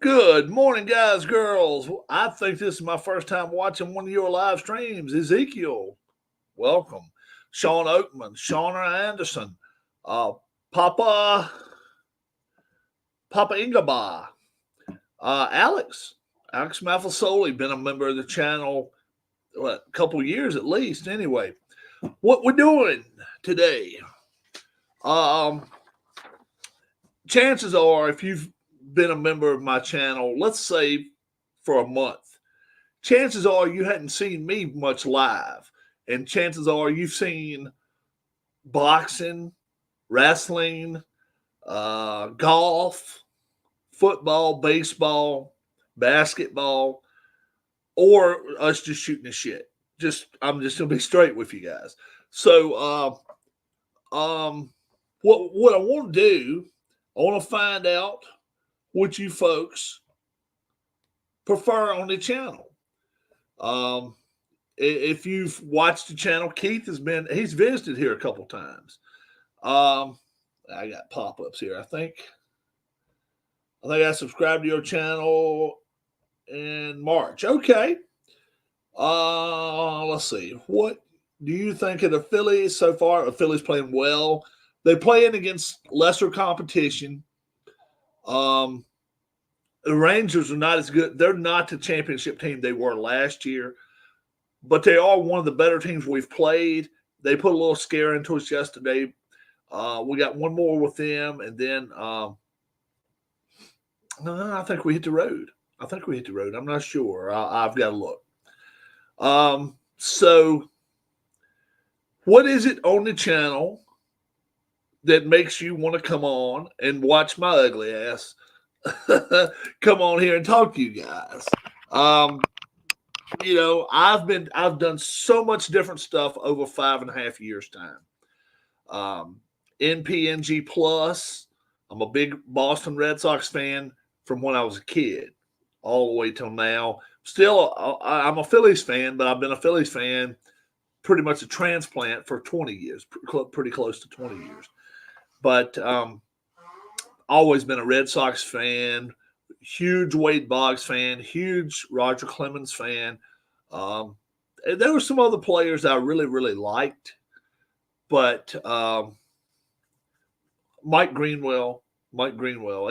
Good morning, guys, girls. I think this is my first time watching one of your live streams. Ezekiel, welcome. Sean Oakman, Shauna Anderson, uh, Papa Papa Ingaba, Alex Mafasoli, been a member of the channel a couple years at least. Anyway, what we're doing today? Um, Chances are, if you've been a member of my channel, let's say for a month, chances are you hadn't seen me much live. And chances are you've seen boxing, wrestling, golf, football, baseball, basketball, or us just shooting the shit. I'm just gonna be straight with you guys. So what I want to do, I want to find out what you folks prefer on the channel. Um, if you've watched the channel, he's visited here a couple times. Um, I got pop ups here. I think I subscribed to your channel in March. Okay. Let's see. What do you think of the Phillies so far? The Phillies playing well. They're playing against lesser competition. Um, the Rangers are not as good. They're not the championship team they were last year, but they are one of the better teams we've played. They put a little scare into us yesterday. We got one more with them, and then I think we hit the road. I'm not sure. I've got to look. So, what is it on the channel that makes you want to come on and watch my ugly ass come on here and talk to you guys? Um, I've done so much different stuff over 5.5 years time. NPNG Plus. I'm a big Boston Red Sox fan from when I was a kid, all the way till now. Still, I'm a Phillies fan, but I've been a Phillies fan pretty much a transplant for 20 years, pretty close to 20 years. But always been a Red Sox fan, huge Wade Boggs fan, huge Roger Clemens fan. Um, and there were some other players I really, really liked, but Mike Greenwell,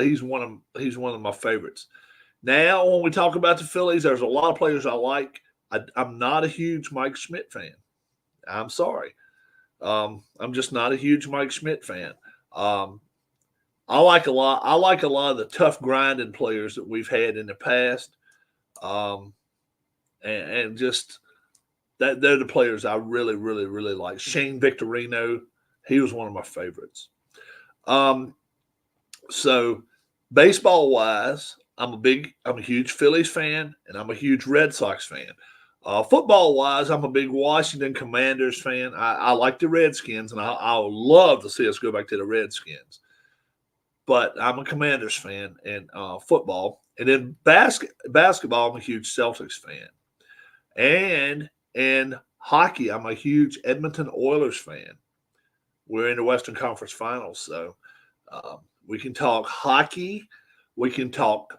he's one of my favorites. Now, when we talk about the Phillies, there's a lot of players I like. I'm not a huge Mike Schmidt fan. I'm sorry. I'm just not a huge Mike Schmidt fan. Um, I like a lot of the tough grinding players that we've had in the past, um, and just that they're the players I really, really, really like. Shane Victorino, he was one of my favorites. Um, so baseball wise, I'm a huge Phillies fan, and I'm a huge Red Sox fan. Football wise, I'm a big Washington Commanders fan. I like the Redskins, and I would love to see us go back to the Redskins. But I'm a Commanders fan in football, and in basketball, I'm a huge Celtics fan, and in hockey, I'm a huge Edmonton Oilers fan. We're in the Western Conference Finals, so we can talk hockey, we can talk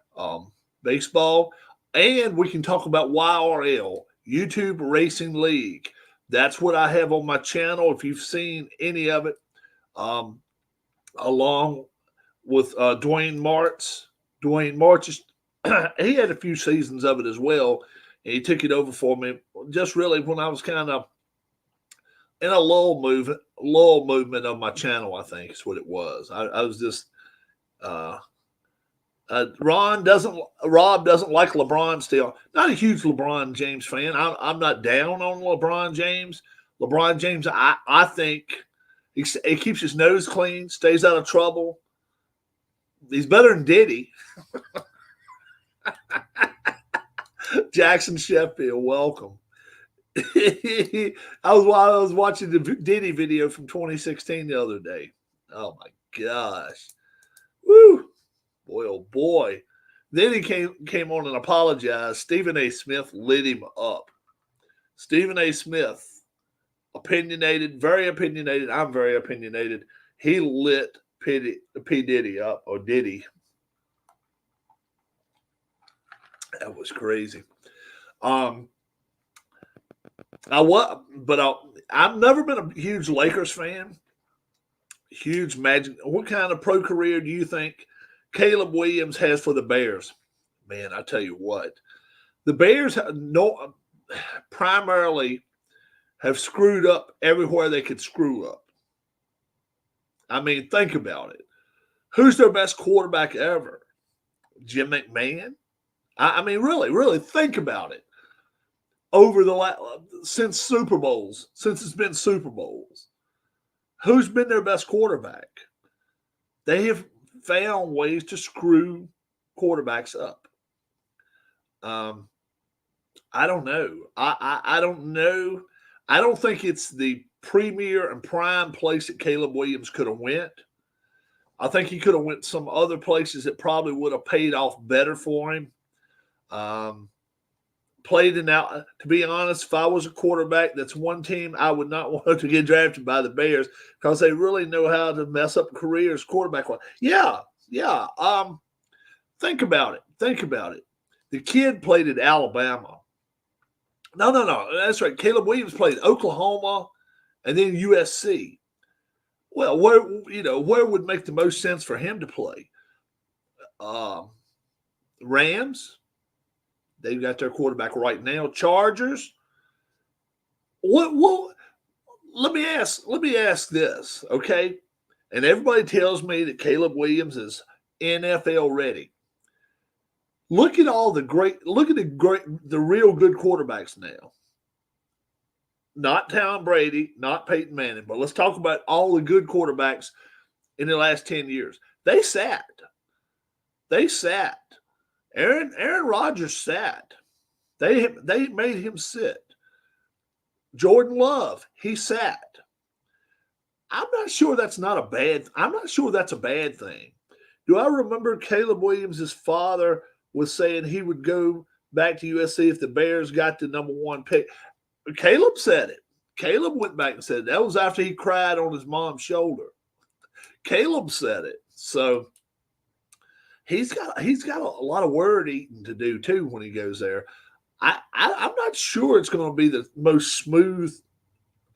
baseball, and we can talk about YRL, YouTube Racing League. That's what I have on my channel. If you've seen any of it, um, along with Dwayne March, he had a few seasons of it as well, and he took it over for me just really when I was kind of in a lull movement of my channel. I think is what it was. I was just uh, Rob doesn't like LeBron still. Not a huge LeBron James fan. I'm not down on LeBron James. LeBron James, I think he keeps his nose clean, stays out of trouble. He's better than Diddy. Jackson Sheffield, welcome. I was watching the Diddy video from 2016 the other day. Oh my gosh. Woo. Boy, oh boy. Then he came on and apologized. Stephen A. Smith lit him up. Stephen A. Smith, opinionated, very opinionated. I'm very opinionated. He lit P. Diddy up, or Diddy. That was crazy. Um, I was, but I've never been a huge Lakers fan. Huge Magic. What kind of pro career do you think Caleb Williams has for the Bears? Man, I tell you what, the Bears no primarily have screwed up everywhere they could screw up. I mean, think about it. Who's their best quarterback ever? Jim McMahon? I mean, really, really think about it. Over the since Super Bowls, since it's been Super Bowls, who's been their best quarterback? They have found ways to screw quarterbacks up. Um, I don't know. I don't know. I don't think it's the premier and prime place that Caleb Williams could have went. I think he could have went some other places that probably would have paid off better for him. Um, Played in out. To be honest, if I was a quarterback, that's one team I would not want to get drafted by the Bears because they really know how to mess up careers quarterback. Yeah, yeah. Think about it. Think about it. The kid played at Alabama. No. That's right. Caleb Williams played Oklahoma and then USC. Well, where would make the most sense for him to play? Rams. They've got their quarterback right now. Chargers. What? Let me ask this, okay? And everybody tells me that Caleb Williams is NFL ready. Look at the real good quarterbacks now. Not Tom Brady, not Peyton Manning, but let's talk about all the good quarterbacks in the last 10 years. They sat. Aaron Rodgers sat. They made him sit. Jordan Love, he sat. I'm not sure that's a bad thing. Do I remember Caleb Williams' father was saying he would go back to USC if the Bears got the number one pick? Caleb said it. Caleb went back and said it. That was after he cried on his mom's shoulder. Caleb said it. So he's got a lot of word eating to do too when he goes there. I'm not sure it's going to be the most smooth.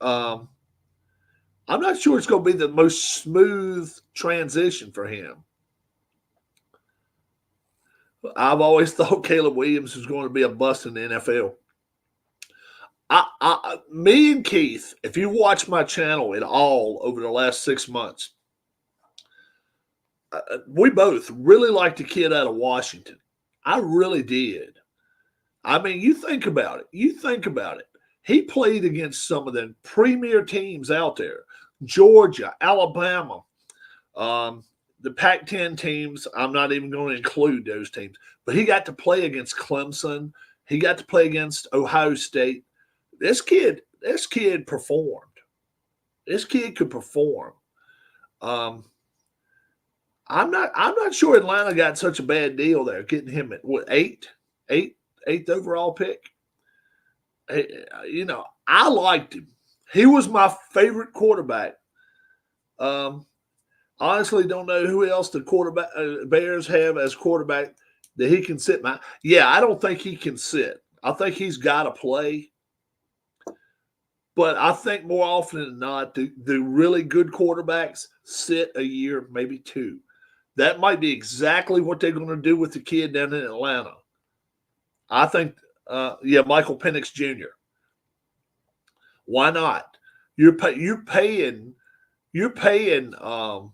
I'm not sure it's going to be the most smooth transition for him. I've always thought Caleb Williams was going to be a bust in the NFL. Me and Keith, if you watch my channel at all over the last 6 months, we both really liked the kid out of Washington. I really did. I mean, you think about it. He played against some of the premier teams out there. Georgia, Alabama, the Pac-10 teams. I'm not even going to include those teams. But he got to play against Clemson. He got to play against Ohio State. This kid performed. This kid could perform. I'm not sure Atlanta got such a bad deal there, getting him at what, eighth overall pick. I liked him. He was my favorite quarterback. Honestly, don't know who else the Bears have as quarterback that he can sit. I don't think he can sit. I think he's got to play. But I think more often than not, the really good quarterbacks sit a year, maybe two. That might be exactly what they're going to do with the kid down in Atlanta. I think, Michael Penix Jr. Why not? You're paying the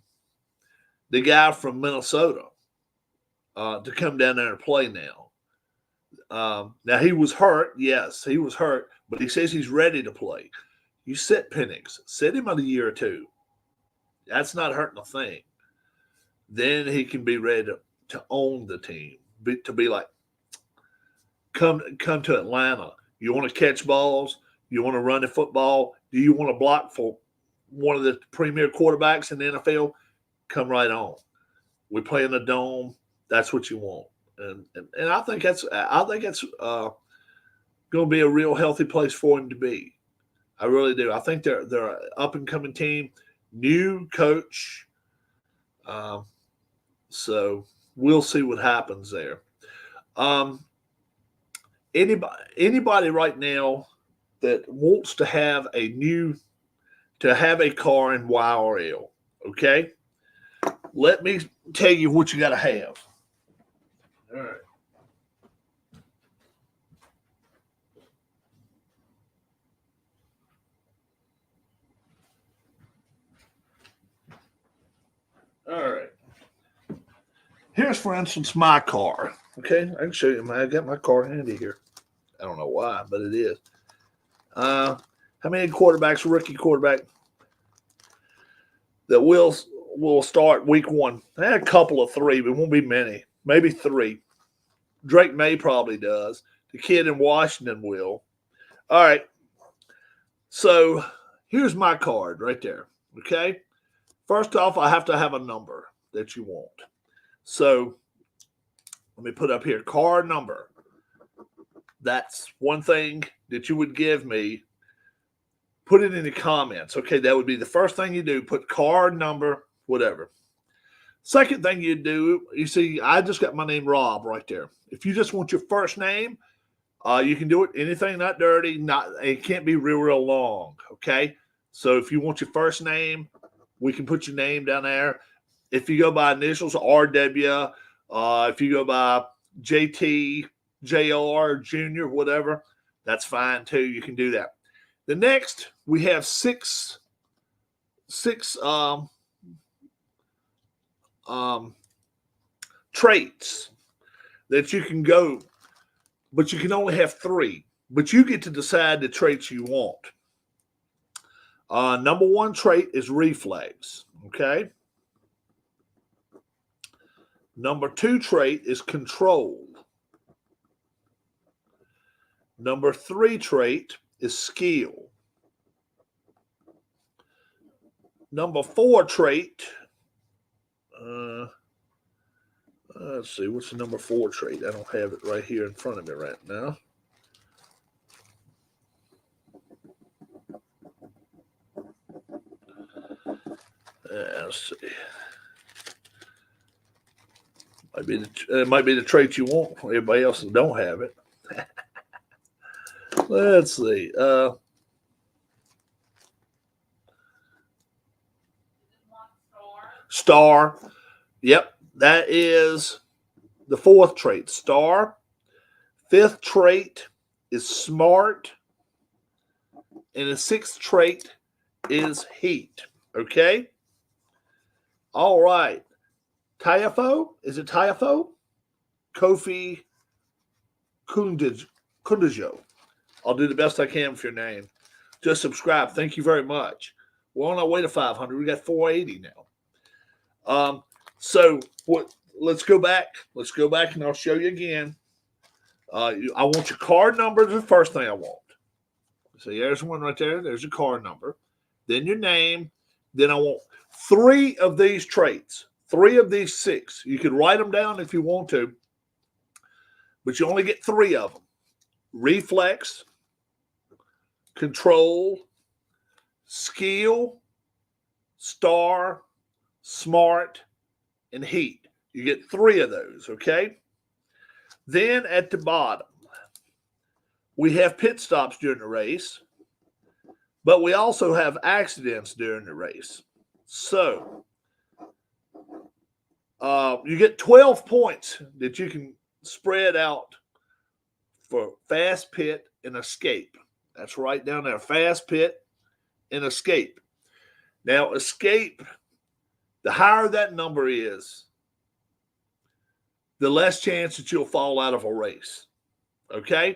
guy from Minnesota to come down there and play now. Now he was hurt. Yes, he was hurt, but he says he's ready to play. You sit Penix, sit him on a year or two. That's not hurting a thing. Then he can be ready to own the team, to be like, come to Atlanta. You want to catch balls? You want to run the football? Do you want to block for one of the premier quarterbacks in the NFL? Come right on. We play in the dome. That's what you want, and I think that's going to be a real healthy place for him to be. I really do. I think they're an up and coming team, new coach. So we'll see what happens there. anybody right now that wants to have a car in Y or L, okay? Let me tell you what you got to have. All right. All right. Here's, for instance, my car. Okay, I can show you. I got my car handy here. I don't know why, but it is. How many quarterbacks, rookie quarterback, that will start week one? I had a couple of three, but it won't be many. Maybe three. Drake May probably does. The kid in Washington will. All right. So here's my card right there. Okay. First off, I have to have a number that you want. So let me put up here card number. That's one thing that you would give me. Put it in the comments. Okay, that would be the first thing you do. Put card number, whatever. Second thing you do, you see, I just got my name Rob right there. If you just want your first name, you can do it. Anything not dirty, it can't be real long. Okay, so if you want your first name, we can put your name down there. If you go by initials, RW. If you go by JT, JR, Junior, whatever, that's fine too. You can do that. The next, we have six traits that you can go, but you can only have three. But you get to decide the traits you want. Number one trait is reflex. Okay. Number two trait is control. Number three trait is skill. Number four trait, let's see, what's the number four trait? I don't have it right here in front of me right now. Let's see. It might be the trait you want. Everybody else don't have it. Let's see. Star. Yep, that is the fourth trait. Star. Fifth trait is smart. And the sixth trait is heat. Okay? All right. Tiafoe? Is it Tiafoe? Kofi Kundajo. I'll do the best I can for your name. Just subscribe. Thank you very much. We're on our way to 500. We got 480 now. So let's go back. Let's go back and I'll show you again. I want your card number. Is the first thing I want. So there's one right there. There's your card number. Then your name. Then I want three of these traits. Three of these six. You can write them down if you want to, but you only get three of them. Reflex, control, skill, star, smart, and heat. You get three of those, okay? Then at the bottom, we have pit stops during the race, but we also have accidents during the race. So you get 12 points that you can spread out for fast pit and escape. That's right down there. Fast pit and escape. Now, escape, the higher that number is, the less chance that you'll fall out of a race. Okay?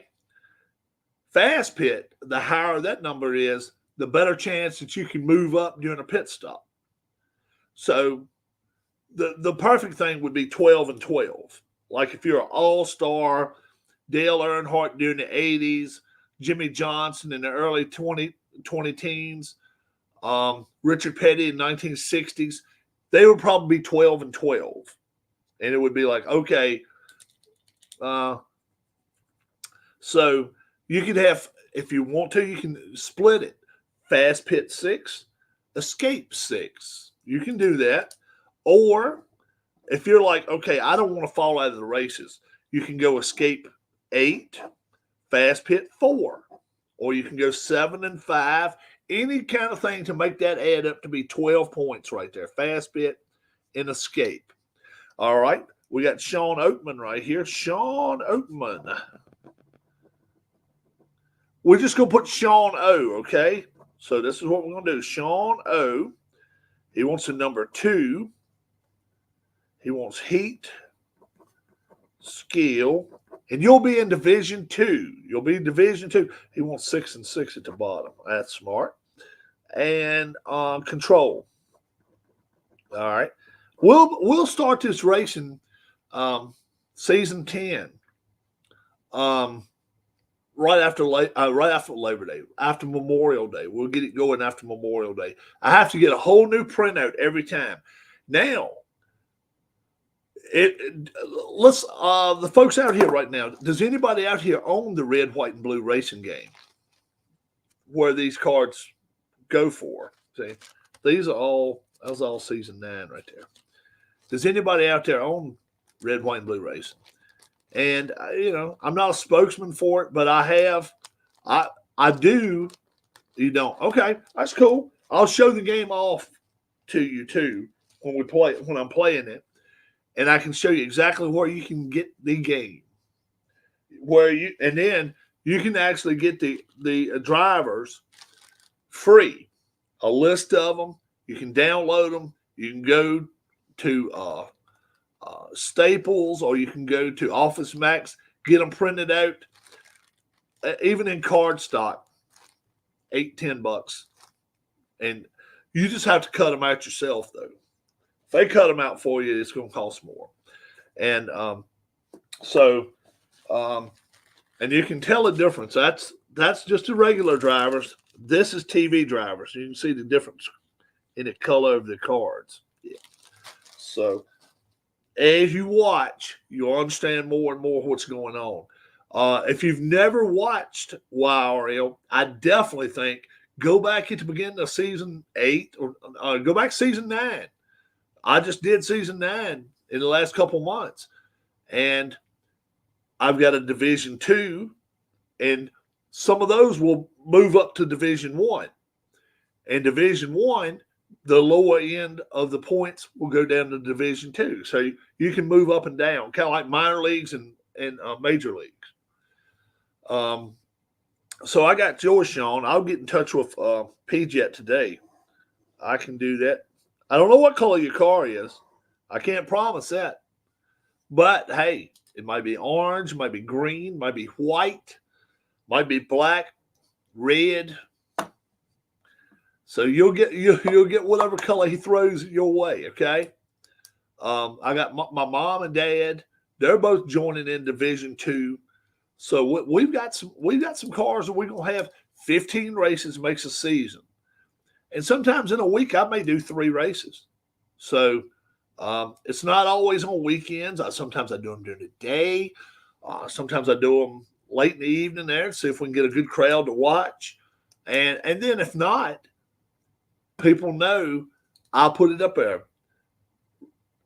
Fast pit, the higher that number is, the better chance that you can move up during a pit stop. So the perfect thing would be 12 and 12. Like if you're an all-star, Dale Earnhardt during the 80s, Jimmy Johnson in the early 20 teens, Richard Petty in 1960s, they would probably be 12 and 12. And it would be like, okay, so you could have, if you want to, you can split it. Fast pit 6, escape 6. You can do that. Or if you're like, okay, I don't want to fall out of the races, you can go escape 8, Fast Pit 4, or you can go 7 and 5. Any kind of thing to make that add up to be 12 points right there. Fast Pit and Escape. All right. We got Sean Oatman right here. Sean Oatman. We're just going to put Sean O, okay? So this is what we're going to do. Sean O. He wants a number 2. He wants heat, skill, and you'll be in Division 2. You'll be in Division 2. He wants 6 and 6 at the bottom. That's smart. And control. All right. We'll start this racing season 10 right after Labor Day, after Memorial Day. We'll get it going after Memorial Day. I have to get a whole new printout every time. Now, the folks out here right now, does anybody out here own the red, white, and blue racing game where these cards go for? See, that was all season 9 right there. Does anybody out there own red, white, and blue racing? And I'm not a spokesman for it, but I have. I do. You don't? Okay, that's cool. I'll show the game off to you too when I'm playing it. And I can show you exactly where you can get the game. And then you can actually get the drivers free. A list of them. You can download them. You can go to Staples, or you can go to Office Max, get them printed out, even in card stock, $8-10. And you just have to cut them out yourself, though. If they cut them out for you, it's going to cost more. And and you can tell the difference. That's just the regular drivers. This is TV drivers. You can see the difference in the color of the cards. Yeah. So as you watch, you'll understand more and more what's going on. If you've never watched YRL, I definitely think go back at the beginning of season 8 or go back to season 9. I just did season 9 in the last couple months, and I've got a Division 2, and some of those will move up to Division 1. And Division 1, the lower end of the points will go down to Division 2. So you can move up and down, kind of like minor leagues and major leagues. So I got yours, Sean. I'll get in touch with PJet today. I can do that. I don't know what color your car is. I can't promise that. But, hey, it might be orange, might be green, might be white, might be black, red. So you'll get whatever color he throws your way, okay? I got my mom and dad. They're both joining in Division 2. So we've got some cars that we're going to have 15 races makes a season. And sometimes in a week, I may do 3 races. So it's not always on weekends. Sometimes I do them during the day. Sometimes I do them late in the evening there to see if we can get a good crowd to watch. And then if not, people know I'll put it up there.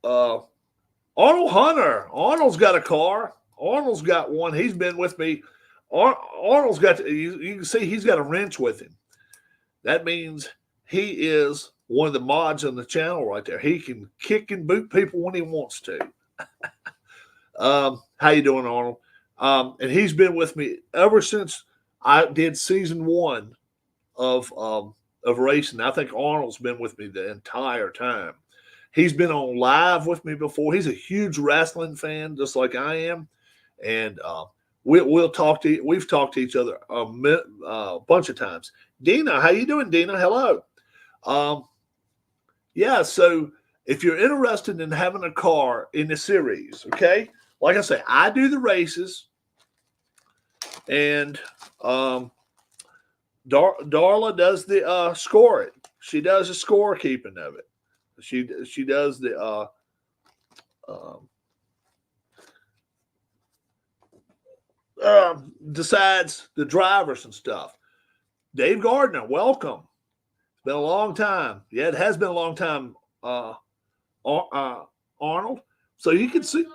Arnold Hunter. Arnold's got a car. Arnold's got one. He's been with me. Arnold's got, you can see he's got a wrench with him. That means he is one of the mods on the channel right there. He can kick and boot people when he wants to. How you doing, Arnold? And he's been with me ever since I did season 1 of racing. I think Arnold's been with me the entire time. He's been on live with me before. He's a huge wrestling fan, just like I am. And we've talked to each other a bunch of times. Dina, how you doing, Dina? Hello. Yeah, so if you're interested in having a car in the series, okay, like I say, I do the races, and Darla does the scoring. She does the scorekeeping of it. She does the decides the drivers and stuff. Dave Gardner, welcome. It's been a long time. Yeah, it has been a long time, Arnold. So you can see.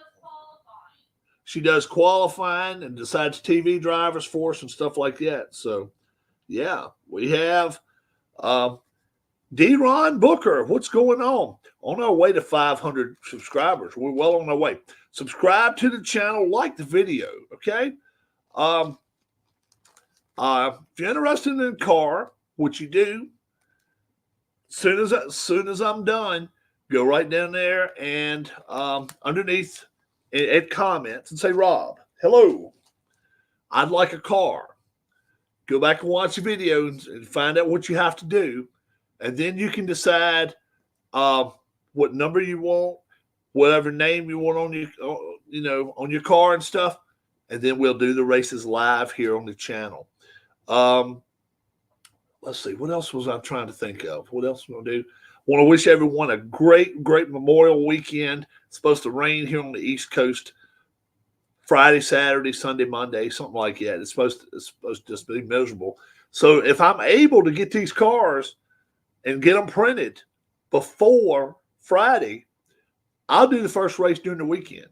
She does qualifying and decides TV drivers for us and stuff like that. So, yeah, we have D-Ron Booker. What's going on? On our way to 500 subscribers. We're well on our way. Subscribe to the channel, like the video, okay? If you're interested in a car, which you do, as soon as I'm done, go right down there and underneath at comments and say, Rob, hello, I'd like a car. Go back and watch the video and find out what you have to do. And then you can decide what number you want, whatever name you want on your, on your car and stuff. And then we'll do the races live here on the channel. Let's see. What else was I trying to think of? What else am I going to do? I want to wish everyone a great Memorial weekend. It's supposed to rain here on the East Coast Friday, Saturday, Sunday, Monday, something like that. It's supposed to just be miserable. So if I'm able to get these cars and get them printed before Friday, I'll do the first race during the weekend.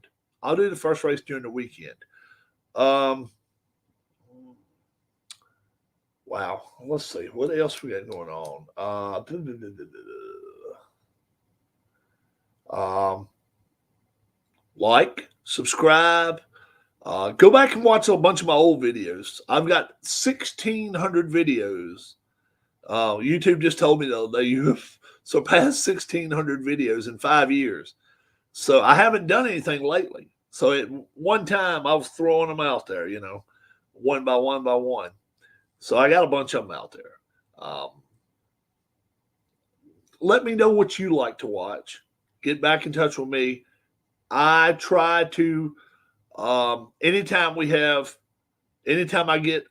Wow. Let's see. What else we got going on? Like, subscribe. Go back and watch a bunch of my old videos. I've got 1,600 videos. YouTube just told me that you've surpassed 1,600 videos in 5 years. So I haven't done anything lately. So at one time I was throwing them out there, one by one. So I got a bunch of them out there. Let me know what you like to watch. Get back in touch with me. I try to, anytime I get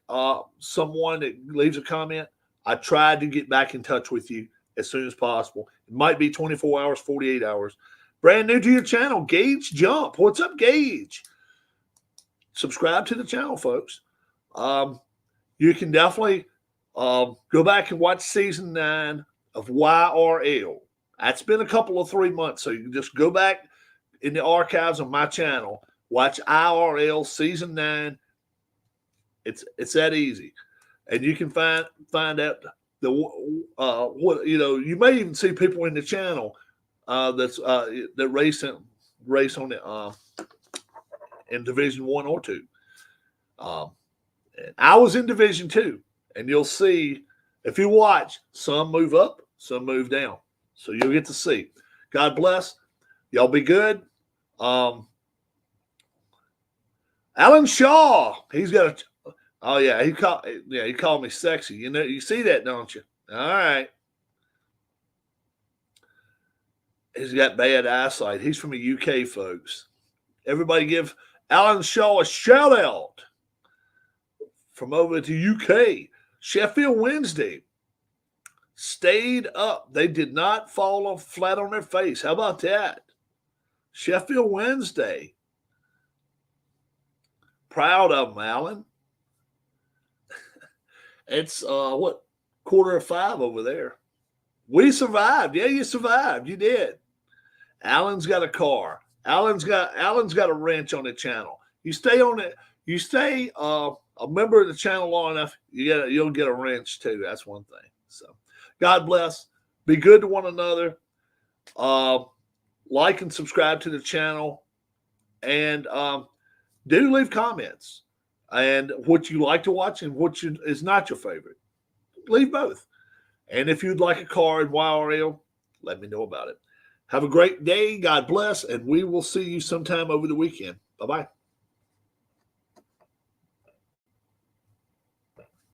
someone that leaves a comment, I try to get back in touch with you as soon as possible. It might be 24 hours, 48 hours. Brand new to your channel, Gage Jump. What's up, Gage? Subscribe to the channel, folks. You can definitely go back and watch season 9 of YRL. That's been a couple of 3 months, so you can just go back in the archives of my channel, watch IRL season 9. It's that easy, and you can find out what you may even see people in the channel that race on the in Division 1 or 2. And I was in Division 2, and you'll see if you watch, some move up, some move down. So you'll get to see. God bless. Y'all be good. Alan Shaw, he's got he called me sexy. You see that, don't you? All right. He's got bad eyesight. He's from the UK, folks. Everybody give Alan Shaw a shout out from over to UK. Sheffield Wednesday stayed up. They did not fall flat on their face. How about that? Sheffield Wednesday. Proud of them, Alan. It's 4:45 over there. We survived. Yeah, you survived. You did. Alan's got a car. Alan's got a wrench on the channel. You stay on it. You stay a member of the channel long enough, you'll get a wrench too. That's one thing. So God bless. Be good to one another. Like and subscribe to the channel, and do leave comments and what you like to watch and what is not your favorite. Leave both. And if you'd like a car in YRL, let me know about it. Have a great day. God bless, and we will see you sometime over the weekend. Bye-bye.